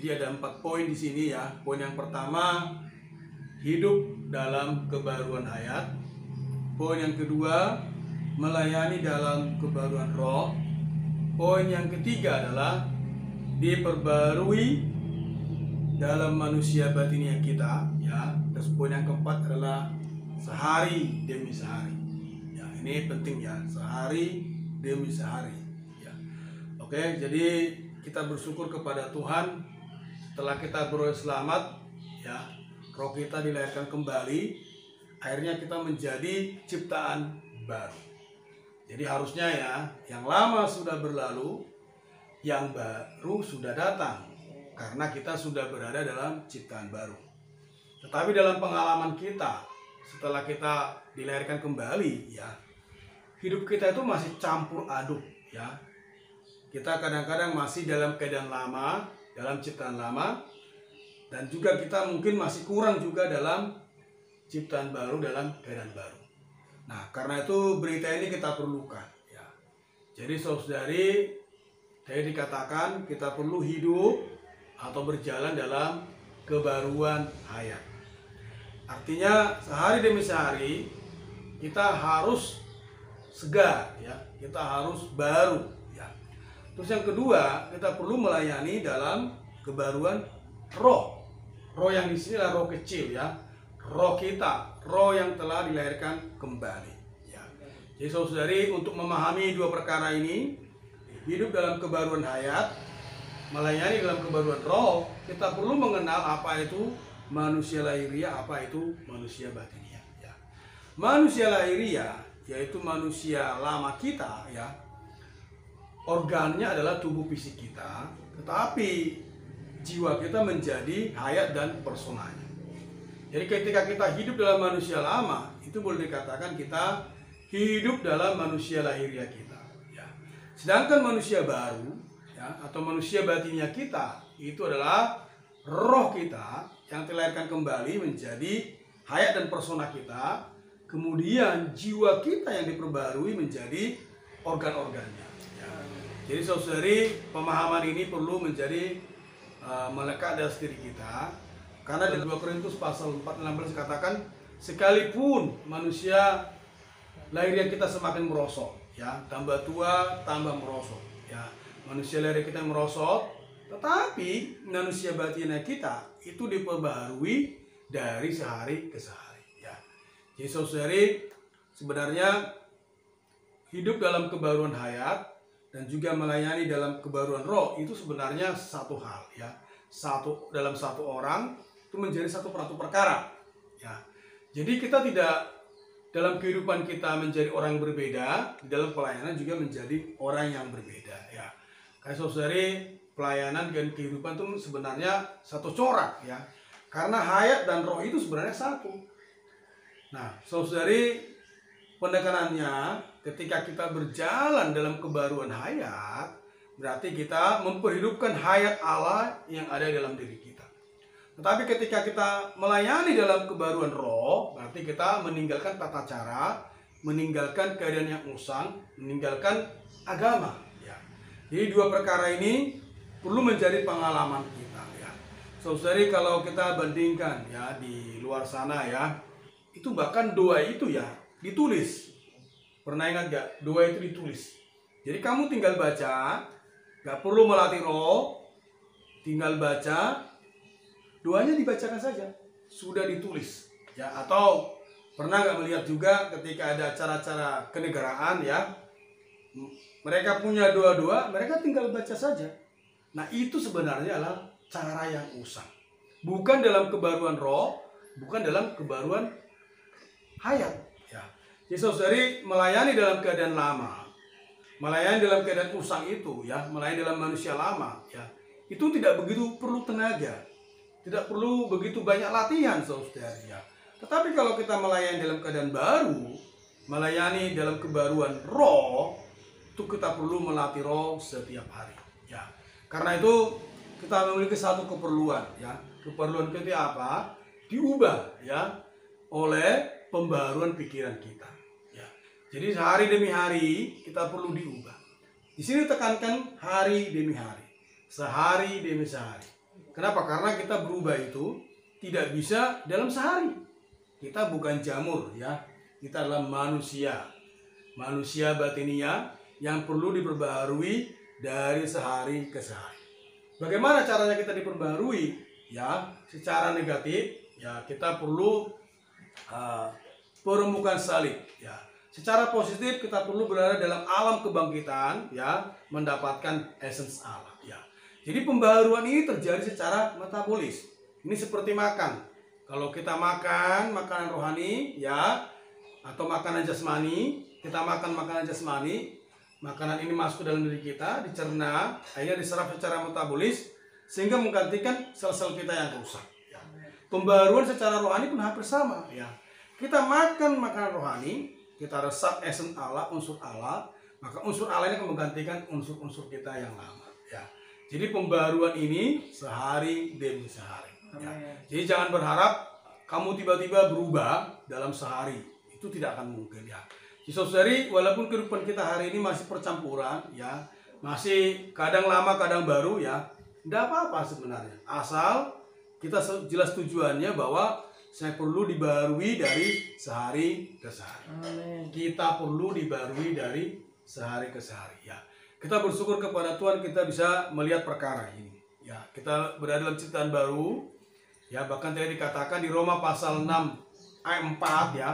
Jadi ada 4 poin di sini ya. Poin yang pertama, hidup dalam kebaruan hayat. Poin yang kedua, melayani dalam kebaruan roh. Poin yang ketiga adalah diperbarui dalam manusia batinia kita, ya. Terus poin yang keempat adalah sehari demi sehari. Ya, ini penting ya, sehari demi sehari. Ya. Oke, jadi kita bersyukur kepada Tuhan setelah kita beroleh selamat, ya, roh kita dilahirkan kembali, akhirnya kita menjadi ciptaan baru. Jadi harusnya ya, yang lama sudah berlalu, yang baru sudah datang, karena kita sudah berada dalam ciptaan baru. Tetapi dalam pengalaman kita, setelah kita dilahirkan kembali, ya, hidup kita itu masih campur aduk, ya. Kita kadang-kadang masih dalam keadaan lama, dalam ciptaan lama, dan juga kita mungkin masih kurang juga dalam ciptaan baru, dalam keadaan baru. Nah, karena itu berita ini kita perlukan, ya. Jadi saudari, saya dikatakan kita perlu hidup atau berjalan dalam kebaruan hayat. Artinya sehari demi sehari kita harus segar, ya. Kita harus baru, ya. Terus yang kedua, kita perlu melayani dalam kebaruan roh. Roh yang di sini adalah roh kecil, ya. Roh kita, roh yang telah dilahirkan kembali, ya. Jadi saudari, untuk memahami dua perkara ini, hidup dalam kebaruan hayat, melayani dalam kebaruan roh, kita perlu mengenal apa itu manusia lahiriah, apa itu manusia batinia, ya. Manusia lahiriah yaitu manusia lama kita, ya. Organnya adalah tubuh fisik kita, tetapi jiwa kita menjadi hayat dan personanya. Jadi ketika kita hidup dalam manusia lama, itu boleh dikatakan kita hidup dalam manusia lahiriah kita, ya. Sedangkan manusia baru, ya, atau manusia batinia kita, itu adalah roh kita yang dilahirkan kembali menjadi hayat dan persona kita. Kemudian jiwa kita yang diperbarui menjadi organ-organnya, ya. Jadi saudari, pemahaman ini perlu menjadi melekat dalam diri kita. Karena di 2 Korintus pasal 4:16 katakan, sekalipun manusia lahiriah kita semakin merosot, ya, tambah tua tambah merosot, ya. Manusia lahiriah kita merosot, tetapi manusia batinia kita itu diperbaharui dari sehari ke sehari, ya. Jadi saudari, sebenarnya hidup dalam kebaruan hayat dan juga melayani dalam kebaruan roh itu sebenarnya satu hal, ya. Dalam satu orang itu menjadi satu perkara, ya. Jadi kita tidak dalam kehidupan kita menjadi orang yang berbeda, di dalam pelayanan juga menjadi orang yang berbeda, ya. Kayak saudari, pelayanan dan kehidupan itu sebenarnya satu corak, ya. Karena hayat dan roh itu sebenarnya satu. Nah, saudari, penekanannya ketika kita berjalan dalam kebaruan hayat, berarti kita memperhidupkan hayat Allah yang ada dalam diri kita. Tetapi ketika kita melayani dalam kebaruan roh, berarti kita meninggalkan tata cara, meninggalkan keadaan yang usang, meninggalkan agama, ya. Jadi dua perkara ini perlu menjadi pengalaman kita, ya. Saudari, kalau kita bandingkan, ya, di luar sana, ya, itu bahkan doa itu, ya, ditulis. Pernah ingat gak? Doa itu ditulis. Jadi kamu tinggal baca, gak perlu melatih roh, tinggal baca, doanya dibacakan saja, sudah ditulis, ya. Atau pernah gak melihat juga ketika ada acara-acara kenegaraan, ya, mereka punya doa-doa, mereka tinggal baca saja. Nah, itu sebenarnya adalah cara yang usang, bukan dalam kebaruan roh, bukan dalam kebaruan hayat, ya. Jadi saudari, melayani dalam keadaan lama, melayani dalam keadaan usang itu, ya, melayani dalam manusia lama, ya, itu tidak begitu perlu tenaga, tidak perlu begitu banyak latihan, saudari, ya. Tetapi kalau kita melayani dalam keadaan baru, melayani dalam kebaruan roh, itu kita perlu melatih roh setiap hari, ya. Karena itu kita memiliki satu keperluan, ya. Keperluan kita apa? Diubah, ya, oleh pembaruan pikiran kita, ya. Jadi hari demi hari kita perlu diubah. Di sini tekankan hari demi hari, sehari demi sehari. Kenapa? Karena kita berubah itu tidak bisa dalam sehari. Kita bukan jamur ya. Kita adalah manusia. Manusia batinia yang perlu diperbaharui dari sehari ke sehari. Bagaimana caranya kita diperbaharui? Ya, secara negatif ya kita perlu permukaan salib ya. Secara positif kita perlu berada dalam alam kebangkitan ya, mendapatkan essence Allah ya. Jadi pembaharuan ini terjadi secara metabolis. Ini seperti makan. Kalau kita makan makanan rohani ya, atau makanan jasmani, kita makan makanan jasmani, makanan ini masuk ke dalam diri kita, dicerna, akhirnya diserap secara metabolis sehingga menggantikan sel-sel kita yang rusak ya. Pembaharuan secara rohani pun hampir sama ya. Kita makan makanan rohani, kita resap esen Allah, unsur Allah, maka unsur Allah ini akan menggantikan unsur-unsur kita yang lama ya. Jadi pembaharuan ini sehari demi sehari ya. Jadi jangan berharap kamu tiba-tiba berubah dalam sehari. Itu tidak akan mungkin ya. Saudari, walaupun kehidupan kita hari ini masih percampuran ya, masih kadang lama kadang baru ya, tidak apa-apa sebenarnya. Asal kita jelas tujuannya bahwa saya perlu dibarui dari sehari ke sehari. Amen. Kita perlu dibarui dari sehari ke sehari ya. Kita bersyukur kepada Tuhan kita bisa melihat perkara ini ya. Kita berada dalam ciptaan baru ya, bahkan tadi dikatakan di Roma pasal 6 ayat 4 ya.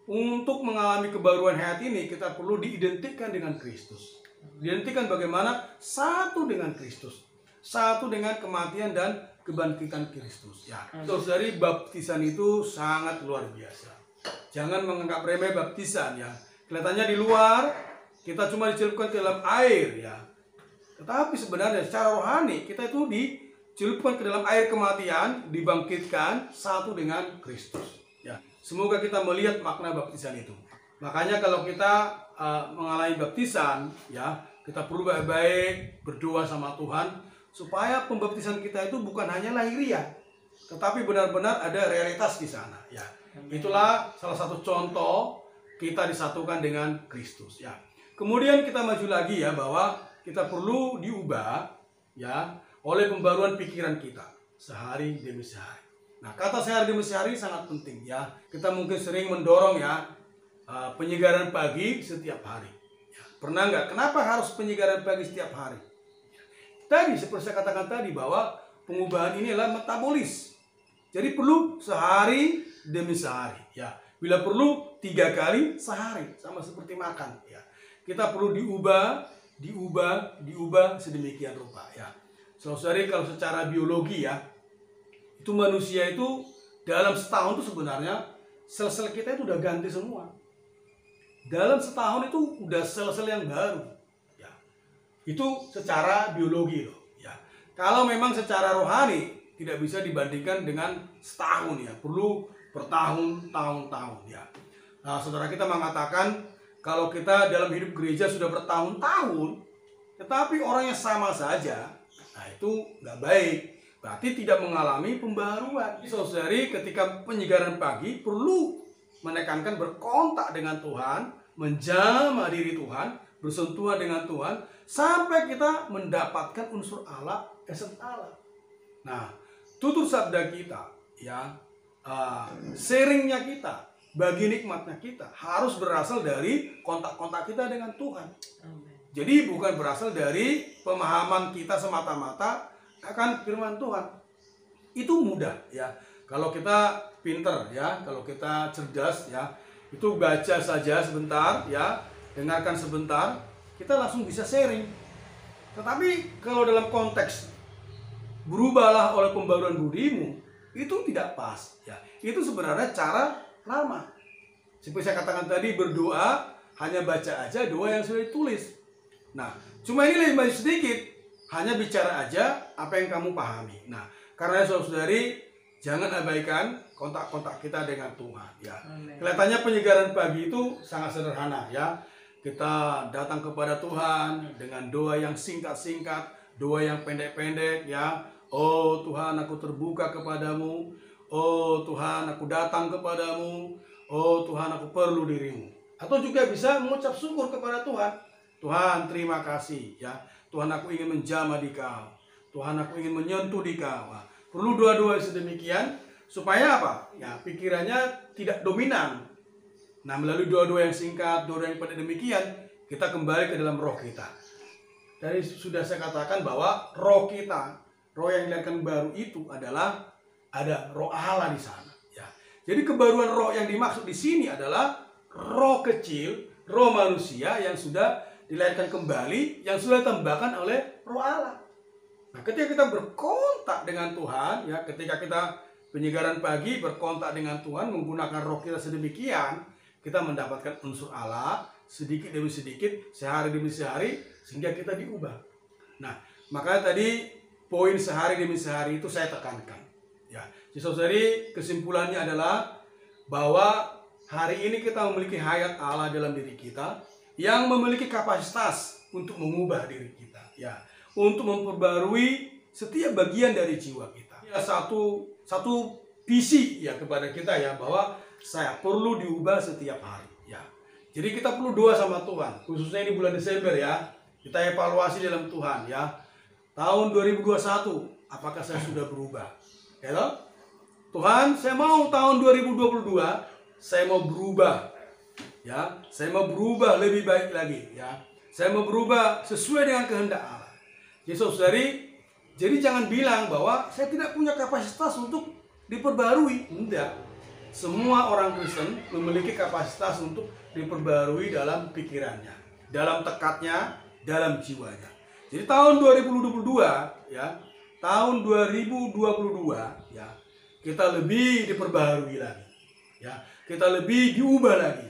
Untuk mengalami kebaruan hayat ini kita perlu diidentikan dengan Kristus. Diidentikan bagaimana? Satu dengan Kristus. Satu dengan kematian dan kebangkitan Kristus. Ya, terus dari baptisan itu sangat luar biasa. Jangan menganggap remeh baptisan ya. Kelihatannya di luar kita cuma dicelupkan ke dalam air ya. Tetapi sebenarnya secara rohani kita itu dicelupkan ke dalam air kematian, dibangkitkan satu dengan Kristus. Ya. Semoga kita melihat makna baptisan itu. Makanya kalau kita mengalami baptisan, ya kita perlu baik-baik berdoa sama Tuhan supaya pembaptisan kita itu bukan hanya lahiriah, tetapi benar-benar ada realitas di sana. Ya, itulah salah satu contoh kita disatukan dengan Kristus. Ya, kemudian kita maju lagi ya bahwa kita perlu diubah ya oleh pembaruan pikiran kita sehari demi sehari. Nah, kata sehari demi sehari sangat penting ya. Kita mungkin sering mendorong ya penyegaran pagi setiap hari. Ya, pernah nggak? Kenapa harus penyegaran pagi setiap hari? Ya, tadi seperti saya katakan tadi bahwa pengubahan ini adalah metabolis. Jadi perlu sehari demi sehari. Ya, bila perlu 3 kali sehari, sama seperti makan. Ya, kita perlu diubah sedemikian rupa. Ya, saudari, kalau secara biologi ya. Itu manusia itu dalam setahun itu sebenarnya sel-sel kita itu udah ganti semua. Dalam setahun itu udah sel-sel yang baru. Ya. Itu secara biologi loh. Ya. Kalau memang secara rohani tidak bisa dibandingkan dengan setahun ya. Perlu bertahun-tahun ya. Nah, saudara kita mengatakan kalau kita dalam hidup gereja sudah bertahun-tahun, tetapi orangnya sama saja, nah itu nggak baik. Berarti tidak mengalami pembaharuan. Saudari, ketika penyegaran pagi perlu menekankan berkontak dengan Tuhan, menjamah diri Tuhan, bersentuhan dengan Tuhan, sampai kita mendapatkan unsur Allah, esen Allah. Nah, tutur sabda kita, ya, sharingnya kita, bagi nikmatnya kita, harus berasal dari kontak-kontak kita dengan Tuhan. Jadi bukan berasal dari pemahaman kita semata-mata akan firman Tuhan. Itu mudah ya. Kalau kita pinter ya, kalau kita cerdas ya, itu baca saja sebentar ya, dengarkan sebentar, kita langsung bisa sharing. Tetapi kalau dalam konteks berubahlah oleh pembaruan budimu, itu tidak pas ya. Itu sebenarnya cara lama. Seperti saya katakan tadi, berdoa hanya baca aja doa yang sudah ditulis. Nah, cuma ini lebih banyak sedikit. Hanya bicara aja apa yang kamu pahami. Nah, karena saudari, jangan abaikan kontak-kontak kita dengan Tuhan. Ya, kelihatannya penyegaran pagi itu sangat sederhana. Ya, kita datang kepada Tuhan dengan doa yang singkat-singkat, doa yang pendek-pendek. Ya, oh Tuhan, aku terbuka kepadamu. Oh Tuhan, aku datang kepadamu. Oh Tuhan, aku perlu dirimu. Atau juga bisa mengucap syukur kepada Tuhan. Tuhan, terima kasih. Ya. Tuhan, aku ingin menjamah di Kau. Tuhan, aku ingin menyentuh di kau. Nah, perlu doa-doa sedemikian supaya apa? Ya, pikirannya tidak dominan. Nah, melalui doa-doa yang singkat, doa yang pada demikian, kita kembali ke dalam roh kita. Dari sudah saya katakan bahwa roh kita, roh yang dilahirkan baru itu adalah ada roh Allah di sana. Ya. Jadi kebaruan roh yang dimaksud di sini adalah roh kecil, roh manusia yang sudah dilahirkan kembali, yang sudah ditambahkan oleh roh Allah. Nah, ketika kita berkontak dengan Tuhan, ya, ketika kita penyegaran pagi berkontak dengan Tuhan menggunakan roh kita sedemikian, kita mendapatkan unsur Allah sedikit demi sedikit, sehari demi sehari, sehingga kita diubah. Nah, makanya tadi poin sehari demi sehari itu saya tekankan. Ya, saudari, kesimpulannya adalah bahwa hari ini kita memiliki hayat Allah dalam diri kita yang memiliki kapasitas untuk mengubah diri kita, ya, untuk memperbarui setiap bagian dari jiwa kita. Ya, satu visi ya kepada kita ya, bahwa saya perlu diubah setiap hari ya. Jadi kita perlu doa sama Tuhan, khususnya di bulan Desember ya. Kita evaluasi dalam Tuhan ya. Tahun 2021, apakah saya sudah berubah? Ya toh? Tuhan, saya mau tahun 2022 saya mau berubah. Ya, saya mau berubah lebih baik lagi ya. Saya mau berubah sesuai dengan kehendak Allah. Jadi saudari, jadi jangan bilang bahwa saya tidak punya kapasitas untuk diperbarui. Enggak. Semua orang Kristen memiliki kapasitas untuk diperbarui dalam pikirannya, dalam tekadnya, dalam jiwanya. Jadi tahun 2022 ya, tahun 2022 ya, kita lebih diperbarui lagi. Ya, kita lebih diubah lagi.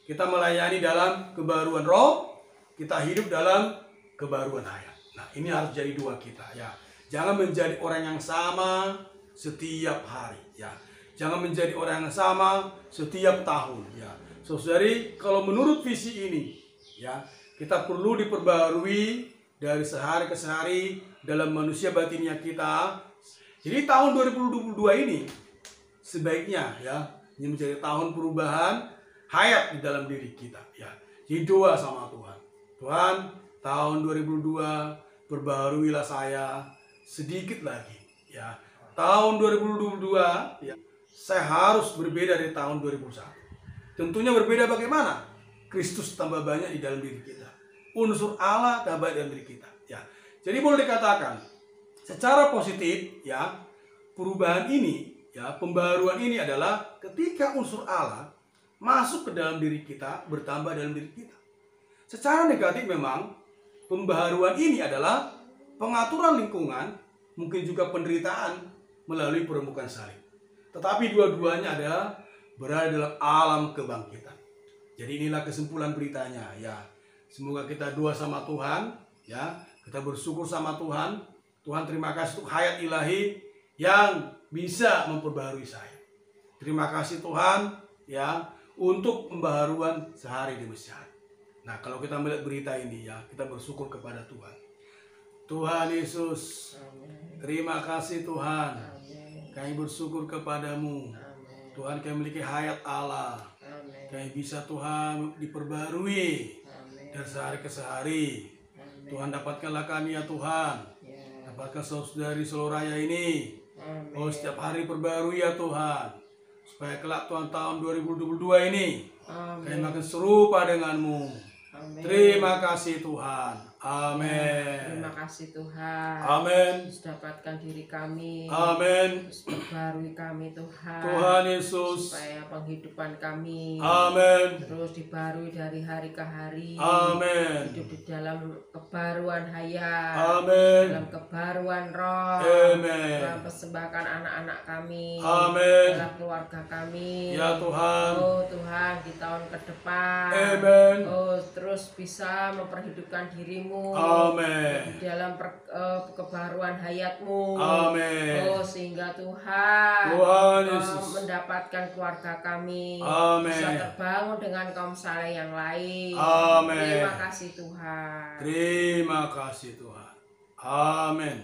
Kita melayani dalam kebaruan roh, kita hidup dalam kebaruan hayat. Nah, ini harus jadi dua kita ya. Jangan menjadi orang yang sama setiap hari ya. Jangan menjadi orang yang sama setiap tahun ya. Saudari, kalau menurut visi ini ya, kita perlu diperbarui dari sehari ke sehari dalam manusia batinnya kita. Jadi tahun 2022 ini sebaiknya ya, ini menjadi tahun perubahan hayat di dalam diri kita ya. Jadi doa sama Tuhan. Tuhan, tahun 2022 perbaharuilah saya sedikit lagi ya. Tahun 2022 ya, saya harus berbeda dari tahun 2001. Tentunya berbeda bagaimana? Kristus tambah banyak di dalam diri kita. Unsur Allah tambah di dalam diri kita. Ya. Jadi boleh dikatakan secara positif ya, perubahan ini ya, pembaruan ini adalah ketika unsur Allah masuk ke dalam diri kita, bertambah dalam diri kita. Secara negatif memang pembaharuan ini adalah pengaturan lingkungan, mungkin juga penderitaan melalui perembukan salib. Tetapi dua-duanya adalah berada dalam alam kebangkitan. Jadi inilah kesimpulan beritanya ya. Semoga kita doa sama Tuhan ya. Kita bersyukur sama Tuhan. Tuhan, terima kasih untuk hayat ilahi yang bisa memperbaharui saya. Terima kasih Tuhan ya, untuk pembaharuan sehari demi sehari. Nah, kalau kita melihat berita ini ya, kita bersyukur kepada Tuhan. Tuhan Yesus, terima kasih Tuhan. Kami bersyukur kepadamu. Tuhan, kami memiliki hayat Allah. Kami bisa Tuhan diperbarui dari sehari ke sehari. Tuhan, dapatkanlah kami ya Tuhan. Dapatkan saudari seluruh raya ini. Oh, setiap hari perbarui ya Tuhan. Supaya kelak Tuhan tahun 2022 ini kami makin serupa denganmu. Terima kasih Tuhan. Amin. Terima kasih Tuhan. Amin. Dapatkan diri kami. Amin. Perbarui kami Tuhan. Tuhan Yesus. Supaya penghidupan kami. Amin. Terus dibarui dari hari ke hari. Amin. Hidup di dalam kebaruan hayat. Amin. Dalam kebaruan roh. Amin. Dalam persembahkan anak-anak kami. Amin. Dalam keluarga kami. Ya Tuhan. Oh Tuhan, di tahun ke depan. Amin. Oh, terus bisa memperhidupkan dirimu. Amin. Di dalam kebaruan hayatmu. Amin. Oh, sehingga Tuhan Yesus mendapatkan keluarga kami. Amin. Bisa terbangun dengan kaum saleh yang lain. Amin. Terima kasih Tuhan. Terima kasih Tuhan. Amin.